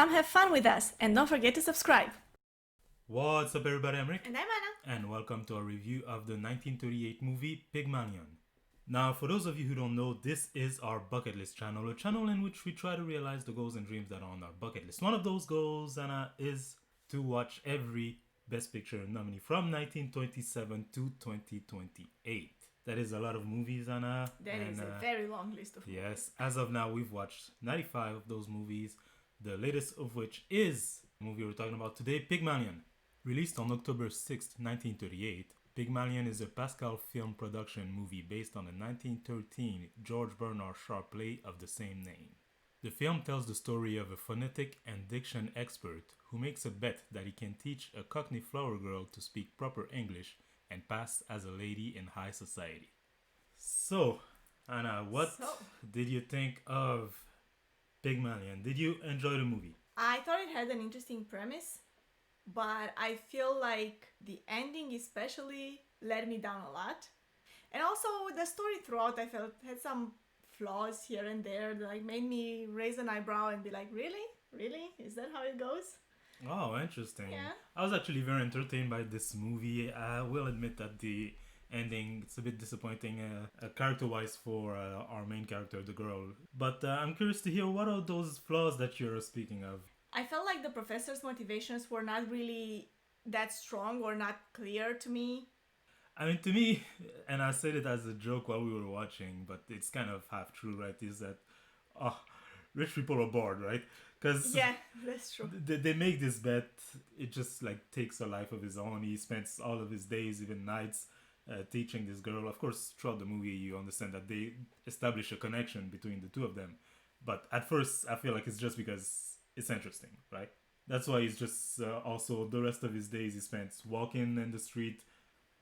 Come have fun with us and don't forget to subscribe. What's up, everybody? I'm Rick, And I'm Anna. and welcome to our review of the 1938 movie Pygmalion. Now, for those of you who don't know, this is our bucket list channel, a channel in which we try to realize the goals and dreams that are on our bucket list. One of those goals, Anna, is to watch every Best Picture nominee from 1927 to 2028. That is a lot of movies, Anna. That is a very long list of movies. Yes, as of now, we've watched 95 of those movies, the latest of which is the movie we're talking about today, Pygmalion. Released on October 6th, 1938, Pygmalion is a Pascal film production movie based on the 1913 George Bernard Shaw play of the same name. The film tells the story of a phonetic and diction expert who makes a bet that he can teach a cockney flower girl to speak proper English and pass as a lady in high society. So, Anna, what did you think of Pygmalion? Did you enjoy the movie? I thought it had an interesting premise, but I feel like the ending especially let me down a lot. And also the story throughout I felt had some flaws here and there that like made me raise an eyebrow and be like, really? Really? Is that how it goes? Oh, interesting. Yeah. I was actually very entertained by this movie. I will admit that the ending, it's a bit disappointing character-wise for our main character, the girl. But I'm curious to hear, what are those flaws that you're speaking of? I felt like the professor's motivations were not really that strong or not clear to me. I mean, to me, and I said it as a joke while we were watching, but it's kind of half true, right? Is that, rich people are bored, right? Because yeah, that's true. They make this bet. It just like takes a life of his own. He spends all of his days, even nights, teaching this girl. Of course, throughout the movie, you understand that they establish a connection between the two of them. But at first, I feel like it's just because it's interesting, right? That's why he's just also the rest of his days he spends walking in the street,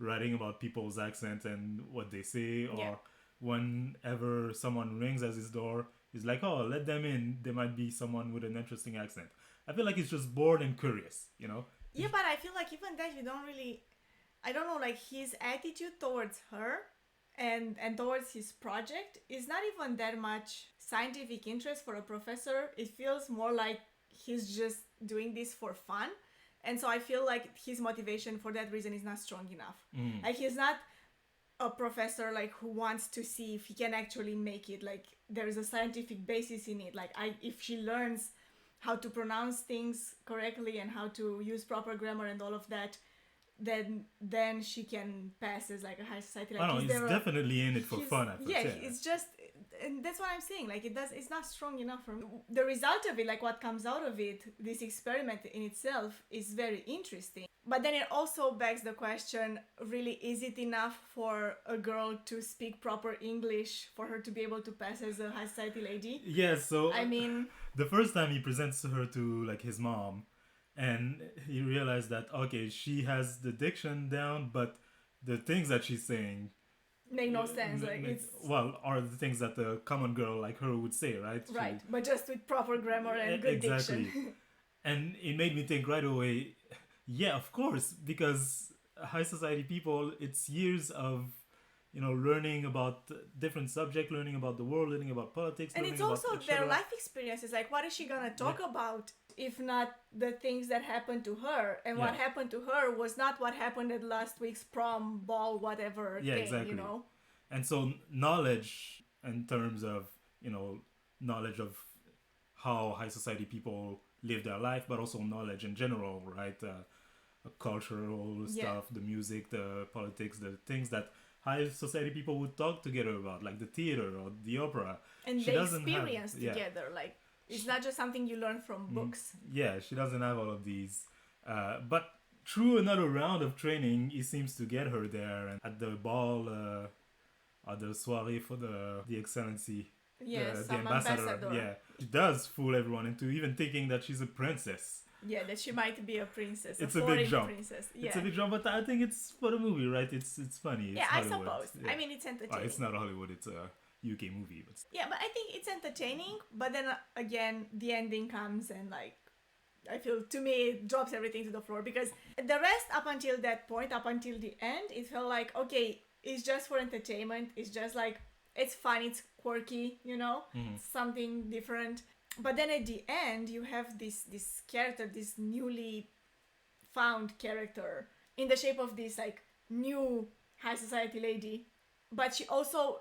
writing about people's accent and what they say, or whenever someone rings at his door, he's like, oh, let them in. There might be someone with an interesting accent. I feel like he's just bored and curious, you know? Yeah, but I feel like even that you don't really, I don't know, like his attitude towards her and towards his project is not even that much scientific interest for a professor. It feels more like he's just doing this for fun. And so I feel like his motivation for that reason is not strong enough. Like he's not a professor like who wants to see if he can actually make it. Like there is a scientific basis in it. Like if she learns how to pronounce things correctly and how to use proper grammar and all of that, then she can pass as like a high society. Like, I don't know, he's definitely in it for fun. Yeah, it's just, and that's what I'm saying. Like it's not strong enough for me. The result of it, like what comes out of it, this experiment in itself is very interesting. But then it also begs the question, really, is it enough for a girl to speak proper English for her to be able to pass as a high society lady? Yeah, so I mean, the first time he presents her to like his mom, and he realized that, okay, she has the diction down, but the things that she's saying make no sense. Like it's are the things that a common girl like her would say, right? Right, but just with proper grammar and good diction. And it made me think right away, yeah, of course, because high society people, it's years of, you know, learning about different subjects, learning about the world, learning about politics, and it's also their life experiences. Like, what is she gonna talk about if not the things that happened to her? And what happened to her was not what happened at last week's prom, ball, whatever thing, exactly. You know? And so knowledge in terms of, you know, knowledge of how high society people live their life, but also knowledge in general, right? Cultural stuff, the music, the politics, the things that high society people would talk together about, like the theater or the opera. And they experience together, like it's not just something you learn from books. Yeah, she doesn't have all of these. But through another round of training, he seems to get her there. And at the ball, at the soirée for the excellency, yes, the ambassador. Yeah, she does fool everyone into even thinking that she's a princess. Yeah, that she might be a princess. It's a big jump. Princess. Yeah. It's a big jump, but I think it's for the movie, right? It's funny. It's Hollywood. I suppose. Yeah. I mean, it's entertaining. It's not Hollywood. It's a UK movie. But yeah, but I think it's entertaining. But then again, the ending comes and like, I feel to me it drops everything to the floor, because the rest up until that point, up until the end, it felt like, okay, it's just for entertainment. It's just like, it's fun. It's quirky, you know, something different. But then at the end, you have this character, this newly found character in the shape of this like new high society lady. But she also,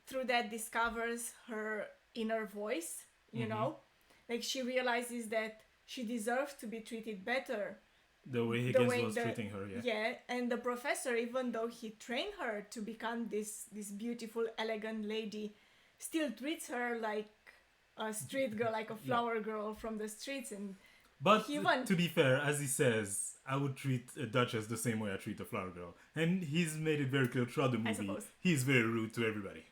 through that, discovers her inner voice, you know? Like she realizes that she deserves to be treated better. The way Higgins was treating her, yeah. Yeah, and the professor, even though he trained her to become this beautiful, elegant lady, still treats her like a street girl, like a flower girl from the streets. And but to be fair, as he says, I would treat a duchess the same way I treat a flower girl. And he's made it very clear throughout the movie. He's very rude to everybody.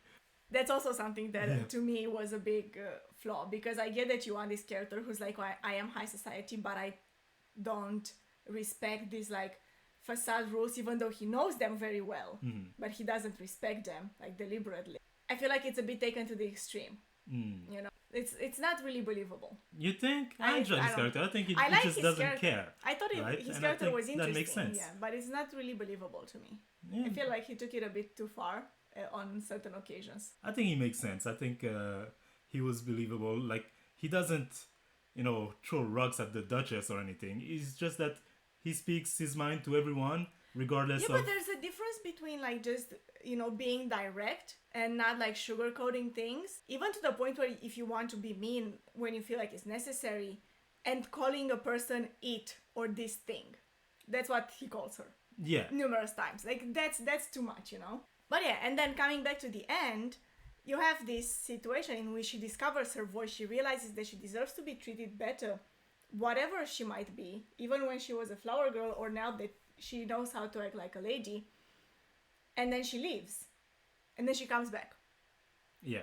That's also something that to me was a big flaw, because I get that you want this character who's like, I am high society, but I don't respect these like facade rules, even though he knows them very well, but he doesn't respect them like deliberately. I feel like it's a bit taken to the extreme. You know, it's not really believable. You think? I enjoy his character. I think he like just doesn't care. I thought his character was interesting. That makes sense. Yeah, but it's not really believable to me. Yeah. I feel like he took it a bit too far on certain occasions. I think he makes sense. I think he was believable. Like, he doesn't, throw rocks at the Duchess or anything. It's just that he speaks his mind to everyone, regardless of... Yeah, but there's a difference between, like, just, being direct and not, like, sugarcoating things. Even to the point where if you want to be mean when you feel like it's necessary, and calling a person it or this thing. That's what he calls her. Yeah. Numerous times. Like, that's too much, But yeah, and then coming back to the end, you have this situation in which she discovers her voice. She realizes that she deserves to be treated better, whatever she might be, even when she was a flower girl or now that she knows how to act like a lady. And then she leaves. And then she comes back. Yeah.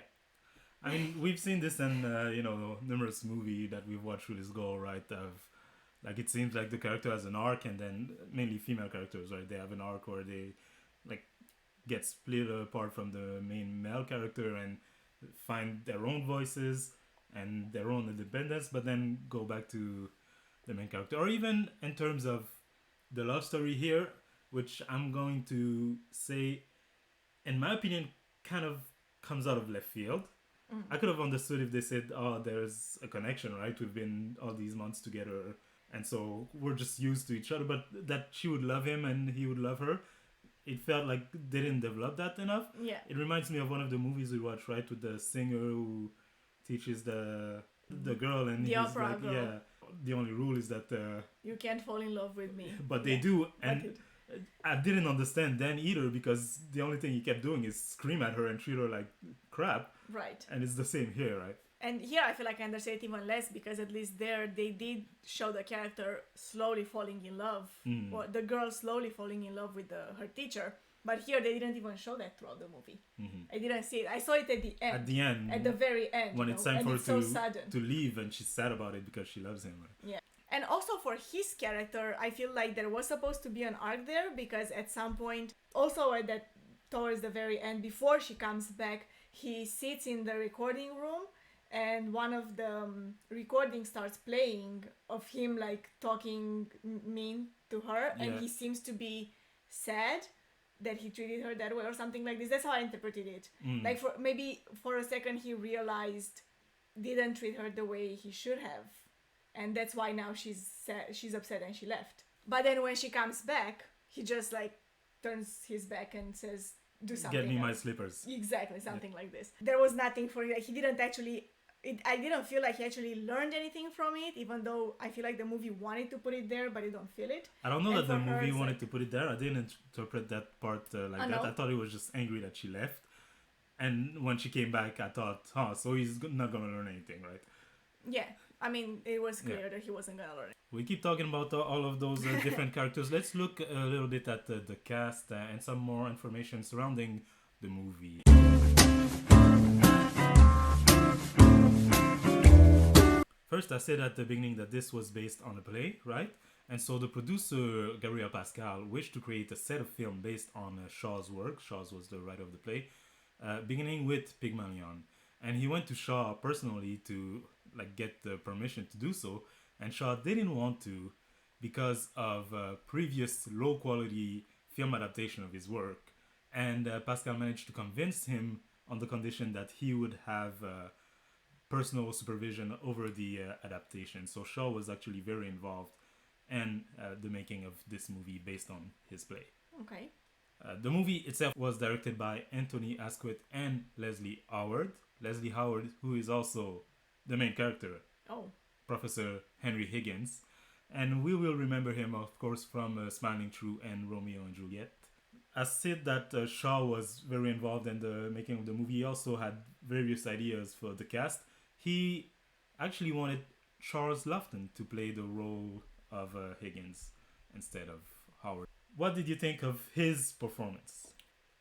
I mean, we've seen this in, numerous movies that we've watched through this goal, right? Like, it seems like the character has an arc, and then mainly female characters, right? They have an arc where they, like, get split apart from the main male character and find their own voices and their own independence, but then go back to the main character. Or even in terms of the love story here, which I'm going to say, in my opinion, kind of comes out of left field. I could have understood if they said, oh, there's a connection, right? We've been all these months together, and so we're just used to each other, but that she would love him and he would love her. It felt like they didn't develop that enough. Yeah. It reminds me of one of the movies we watched, right? With the singer who teaches the girl, and the he's opera like, girl. yeah, the only rule is that... you can't fall in love with me. But they do, and I didn't understand then either, because the only thing he kept doing is scream at her and treat her like crap. Right. And it's the same here, right? And here I feel like I understand it even less, because at least there they did show the character slowly falling in love, or the girl slowly falling in love with her teacher. But here they didn't even show that throughout the movie. I didn't see it. I saw it at the end. At the end. At the very end. When it's time for her so sudden. to leave, and she's sad about it because she loves him. Right? Yeah. And also for his character, I feel like there was supposed to be an arc there, because at some point, also towards the very end, before she comes back, he sits in the recording room, and one of the recordings starts playing of him like talking mean to her, and he seems to be sad that he treated her that way or something like this. That's how I interpreted it. Like for a second he realized didn't treat her the way he should have, and that's why now she's upset and she left. But then when she comes back, he just like turns his back and says, do something. Get me my slippers. Exactly, something like this. There was nothing for it. He didn't actually... I didn't feel like he actually learned anything from it, even though I feel like the movie wanted to put it there, but you don't feel it. I don't know that the movie wanted to put it there. I didn't interpret that part like that. I thought he was just angry that she left. And when she came back, I thought, so he's not going to learn anything, right? Yeah. I mean, it was clear that he wasn't going to learn it. We keep talking about all of those different characters. Let's look a little bit at the cast and some more information surrounding the movie. First, I said at the beginning that this was based on a play, right? And so the producer, Gabriel Pascal, wished to create a set of film based on Shaw's work. Shaw's was the writer of the play, beginning with Pygmalion. And he went to Shaw personally to get the permission to do so. And Shaw didn't want to because of previous low-quality film adaptation of his work. And Pascal managed to convince him on the condition that he would have personal supervision over the adaptation. So Shaw was actually very involved in the making of this movie based on his play. Okay. The movie itself was directed by Anthony Asquith and Leslie Howard. Leslie Howard, who is also the main character, Oh. Professor Henry Higgins. And we will remember him, of course, from Smiling Through and Romeo and Juliet. As said that Shaw was very involved in the making of the movie, he also had various ideas for the cast. He actually wanted Charles Laughton to play the role of Higgins instead of Howard. What did you think of his performance?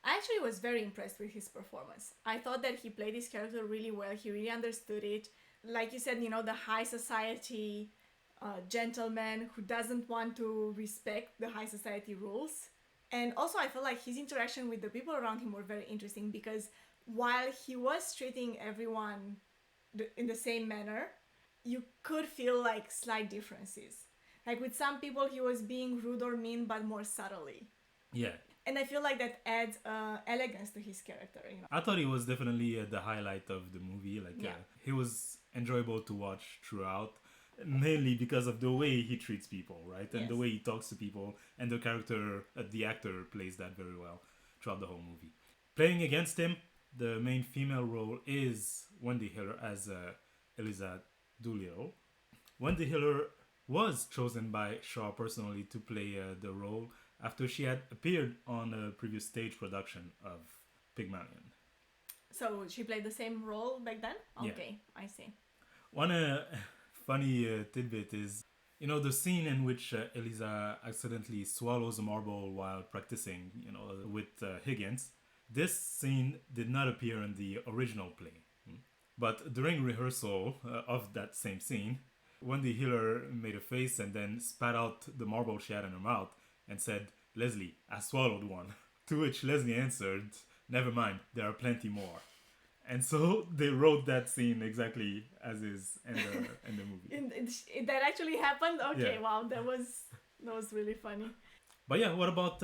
I actually was very impressed with his performance. I thought that he played his character really well. He really understood it. Like you said, the high society gentleman who doesn't want to respect the high society rules. And also, I felt like his interaction with the people around him were very interesting because while he was treating everyone in the same manner, you could feel like slight differences. Like with some people, he was being rude or mean, but more subtly. Yeah. And I feel like that adds elegance to his character. I thought he was definitely the highlight of the movie. He was enjoyable to watch throughout, mainly because of the way he treats people, right? And Yes. the way he talks to people, and the character, the actor plays that very well throughout the whole movie. Playing against him, the main female role is Wendy Hiller as Eliza Doolittle. Wendy Hiller was chosen by Shaw personally to play the role after she had appeared on a previous stage production of Pygmalion. So she played the same role back then? Yeah. Okay, I see. One funny tidbit is, the scene in which Eliza accidentally swallows a marble while practicing, with Higgins. This scene did not appear in the original play. But during rehearsal of that same scene, Wendy Hiller made a face and then spat out the marble she had in her mouth and said, "Leslie, I swallowed one." To which Leslie answered, "Never mind, there are plenty more." And so they wrote that scene exactly as is in the movie. That actually happened? Okay, Yeah. wow, that was really funny. But yeah, what about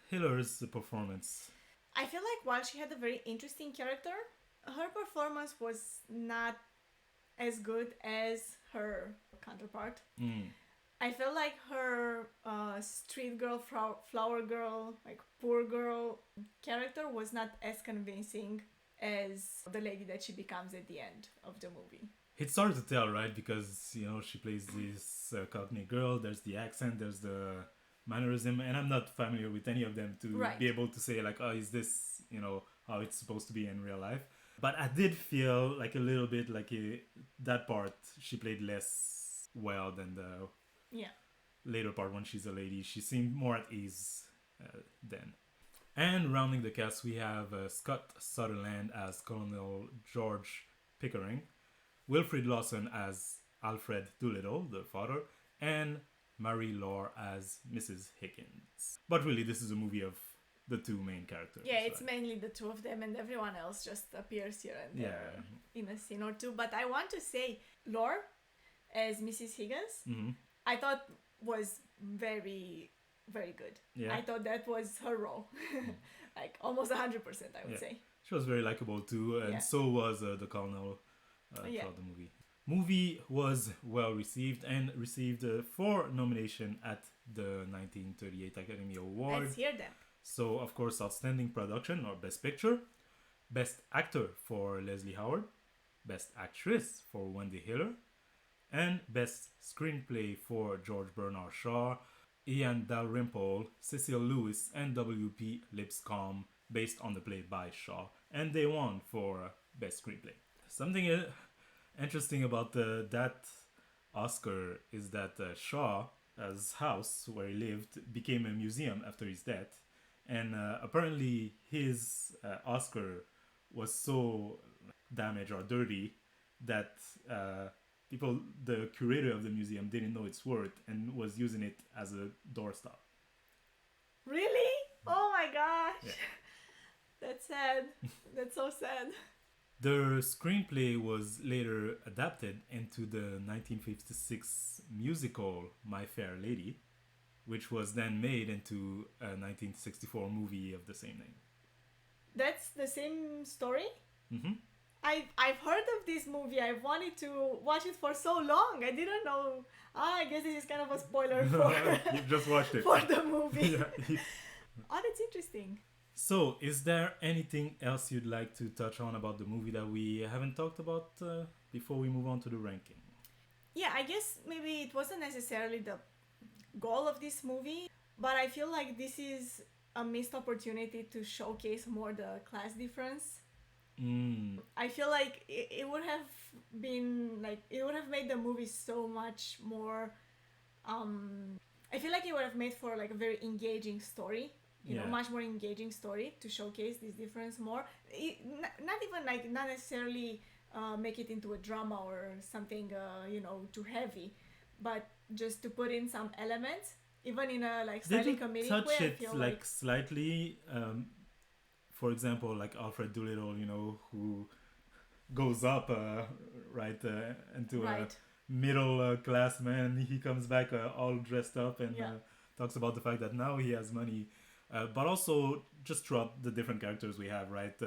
Hiller's performance? I feel like while she had a very interesting character, her performance was not as good as her counterpart. I felt like her street girl, flower girl, like poor girl character was not as convincing as the lady that she becomes at the end of the movie. It's hard to tell, right? Because, she plays this cockney girl, there's the accent, there's the mannerism, and I'm not familiar with any of them to Right. be able to say, like, oh, is this, how it's supposed to be in real life? But I did feel like a little bit like that part, she played less well than the later part when she's a lady. She seemed more at ease then. And rounding the cast, we have Scott Sutherland as Colonel George Pickering, Wilfrid Lawson as Alfred Doolittle, the father, and Mary Laure as Mrs. Higgins. But really, this is a movie of the two main characters. Yeah, it's right? mainly the two of them and everyone else just appears here and there Yeah. in a scene or two. But I want to say Laure as Mrs. Higgins, Mm-hmm. I thought was very, very good. Yeah. I thought that was her role. Like almost 100%, I would Yeah. say. She was very likable too, and Yeah. so was the Colonel Yeah. throughout the movie. Movie was well received and received 4 nominations at the 1938 Academy Award. Let's hear them. So, of course, Outstanding Production or Best Picture, Best Actor for Leslie Howard, Best Actress for Wendy Hiller, and Best Screenplay for George Bernard Shaw, Ian Dalrymple, Cecil Lewis, and W.P. Lipscomb, based on the play by Shaw, and they won for Best Screenplay. Something interesting about that Oscar is that Shaw's house where he lived became a museum after his death, and apparently his Oscar was so damaged or dirty that the curator of the museum didn't know its worth and was using it as a doorstop. Really? Oh my gosh. Yeah. That's sad. That's so sad. The screenplay was later adapted into the 1956 musical My Fair Lady, which was then made into a 1964 movie of the same name. That's the same story? Mm-hmm. I've heard of this movie. I wanted to watch it for so long. I didn't know. I guess this is kind of a spoiler for You've just watched it. for the movie. Yeah. Oh, that's interesting. So, is there anything else you'd like to touch on about the movie that we haven't talked about before we move on to the ranking? Yeah, I guess maybe it wasn't necessarily the goal of this movie, but I feel like this is a missed opportunity to showcase more the class difference. I feel like it would have been like it would have made the movie so much more. I feel like it would have made for like a very engaging story. You know, Yeah. much more engaging story to showcase this difference more. Not even like not necessarily make it into a drama or something you know, too heavy, but just to put in some elements, even in a like Did slightly you comedic touch way. I it feel like slightly? For example, like Alfred Doolittle, you know, who goes up right into a right. middle class man. He comes back all dressed up and Yeah. talks about the fact that now he has money, but also just throughout the different characters we have, right?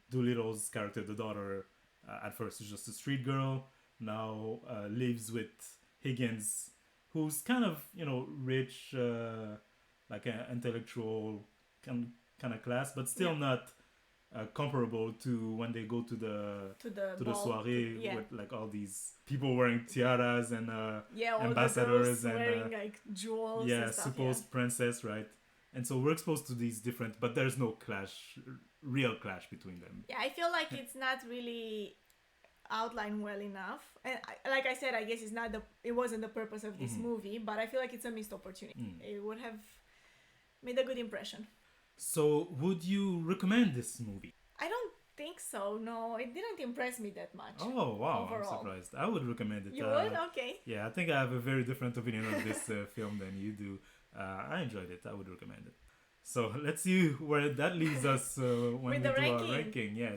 Doolittle's character, the daughter, at first is just a street girl. Now lives with Higgins, who's kind of, you know, rich, like an intellectual kind of class, but still Yeah. not comparable to when they go to the To the to the ball, soiree yeah. with like all these people wearing tiaras and Yeah, all ambassadors the girls and wearing like jewels yeah, and stuff. supposed princess, right? And so we're exposed to these different, but there's no clash, real clash between them. Yeah, I feel like it's not really outlined well enough. And like I said, I guess it wasn't the purpose of this movie, but I feel like it's a missed opportunity. It would have made a good impression. So would you recommend this movie? I don't think so. No, it didn't impress me that much. Oh wow, Overall. I'm surprised. I would recommend it. You would? Okay. Yeah, I think I have a very different opinion of this film than you do. I enjoyed it. I would recommend it. So let's see where that leads us when With we the do ranking. our ranking. Yeah.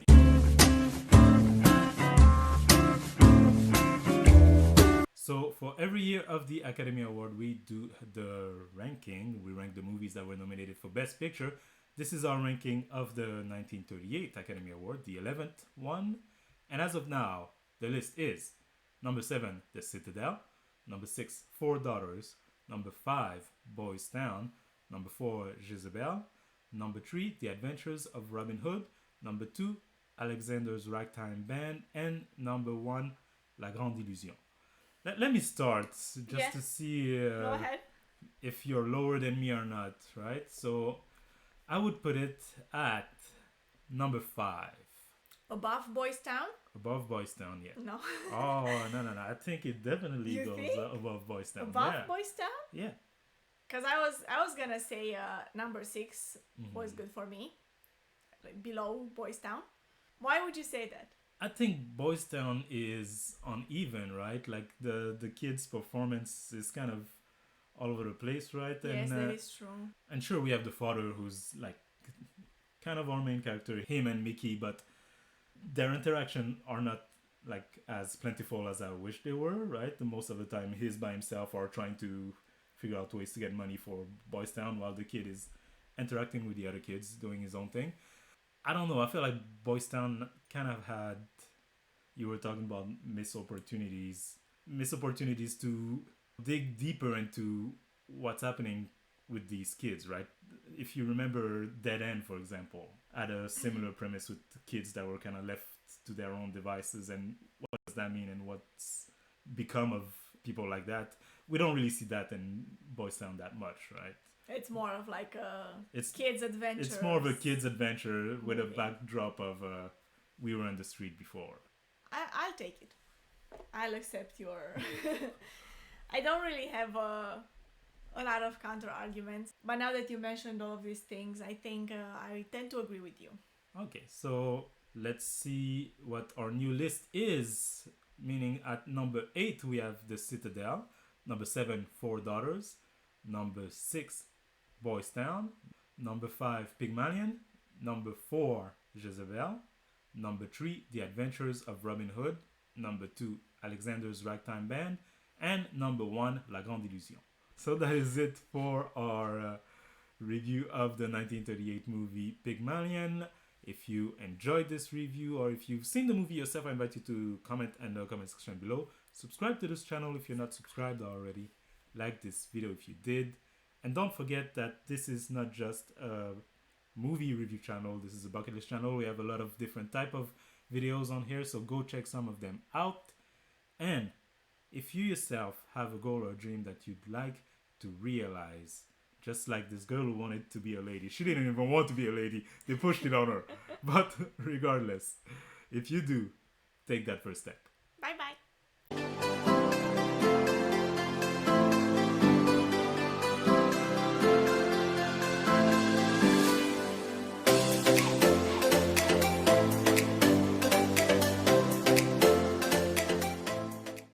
So for every year of the Academy Award, we do the ranking. We rank the movies that were nominated for Best Picture. This is our ranking of the 1938 Academy Award, the 11th one. And as of now, the list is number 7, The Citadel. Number 6, Four Daughters. Number 5, Boys Town. Number 4, Jezebel. Number 3, The Adventures of Robin Hood. Number 2, Alexander's Ragtime Band. And number 1, La Grande Illusion. Let me start just Yeah. to see Go ahead. if you're lower than me or not, right? So I would put it at number 5. Above Boys Town? Above Boys Town, yeah. No. Oh, no. I think it definitely You goes think? above Boys Town. Above yeah. Boys Town? Yeah. Because I was gonna say number 6 was good for me, like below Boys Town. Why would you say that? I think Boys Town is uneven, right? Like the kid's performance is kind of all over the place, right? Yes, And that is true. and sure, we have the father who's like kind of our main character, him and Mickey, but their interaction are not like as plentiful as I wish they were, right? Most of the time he's by himself or trying to figure out ways to get money for Boys Town while the kid is interacting with the other kids, doing his own thing. I don't know, I feel like Boys Town kind of had, you were talking about missed opportunities to dig deeper into what's happening with these kids, right? If you remember Dead End, for example, had a similar premise with kids that were kind of left to their own devices, and what does that mean and what's become of people like that. We don't really see that in Boys Town that much, right? It's more of like a It's kids' adventure. it's more of a kid's adventure with a movie. backdrop of we were on the street before. I'll take it. I'll accept your. I don't really have a lot of counter arguments, but now that you mentioned all of these things, I think I tend to agree with you. Okay, so let's see what our new list is. Meaning at number 8 we have The Citadel, number 7 Four Daughters, number 6 Boys Town, number 5 Pygmalion, number 4 Jezebel, number 3 The Adventures of Robin Hood, number 2 Alexander's Ragtime Band, and number 1 La Grande Illusion. So that is it for our review of the 1938 movie Pygmalion. If you enjoyed this review or if you've seen the movie yourself, I invite you to comment in the comment section below. Subscribe to this channel if you're not subscribed already. Like this video if you did. And don't forget that this is not just a movie review channel. This is a bucket list channel. We have a lot of different type of videos on here, so go check some of them out. And if you yourself have a goal or a dream that you'd like to realize, just like this girl who wanted to be a lady. She didn't even want to be a lady. They pushed it on her. But regardless, if you do, take that first step.